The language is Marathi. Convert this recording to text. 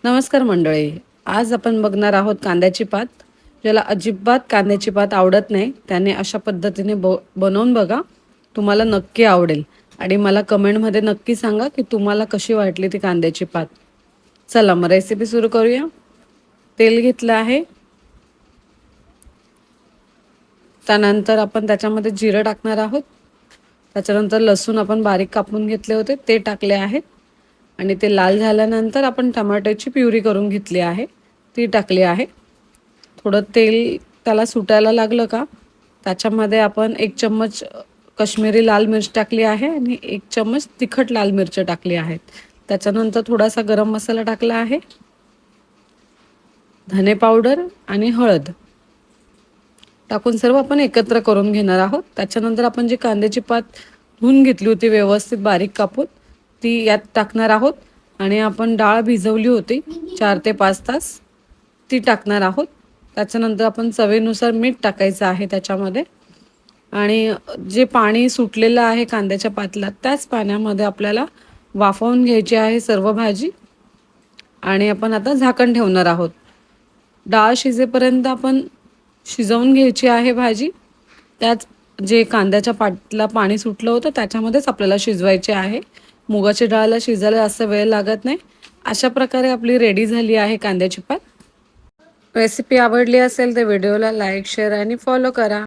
नमस्कार मंडळी. आज आपण बघणार आहोत कांद्याची पात. ज्याला अजिबात कांद्याची पात आवडत नाही त्याने अशा पद्धतीने बनवून बघा, तुम्हाला नक्की आवडेल. आणि मला कमेंटमध्ये नक्की सांगा की तुम्हाला कशी वाटली ती कांद्याची पात. चला मग रेसिपी सुरू करूया. तेल घेतलं आहे, त्यानंतर आपण त्याच्यामध्ये जिरं टाकणार आहोत. त्याच्यानंतर लसूण आपण बारीक कापून घेतले होते ते टाकले आहेत आणि ते लाल झाल्यानंतर आपण टमाट्याची प्युरी करून घेतली आहे ती टाकली आहे. थोडं तेल त्याला सुटायला लागलं का त्याच्यामध्ये आपण 1 चम्मच काश्मीरी लाल मिर्च टाकली आहे आणि 1 चम्मच तिखट लाल मिरच टाकली आहेत. त्याच्यानंतर थोडासा गरम मसाला टाकला आहे, धने पावडर आणि हळद टाकून सर्व आपण एकत्र करून घेणार आहोत. त्याच्यानंतर आपण जी कांद्याची पात धुवून घेतली होती व्यवस्थित बारीक कापून ती यात टाकणार आहोत आणि आपण डाळ भिजवली होती 4 ते 5 तास ती टाकणार आहोत. त्याच्यानंतर आपण चवीनुसार मीठ टाकायचं आहे त्याच्यामध्ये आणि जे पाणी सुटलेलं आहे कांद्याच्या पातला त्याच पाण्यामध्ये आपल्याला वाफवून घ्यायची आहे सर्व भाजी आणि आपण आता झाकण ठेवणार आहोत. डाळ शिजेपर्यंत आपण शिजवून घ्यायची आहे भाजी. त्याच जे कांद्याच्या पातला पाणी सुटलं होतं त्याच्यामध्येच आपल्याला शिजवायचे आहे. मुगाची डाळला शिजायला जास्त वेळ लागत नाही. अशा प्रकारे आपली रेडी झाली आहे कांद्याची पात. रेसिपी आवडली असेल तर व्हिडिओला लाईक, शेअर आणि फॉलो करा.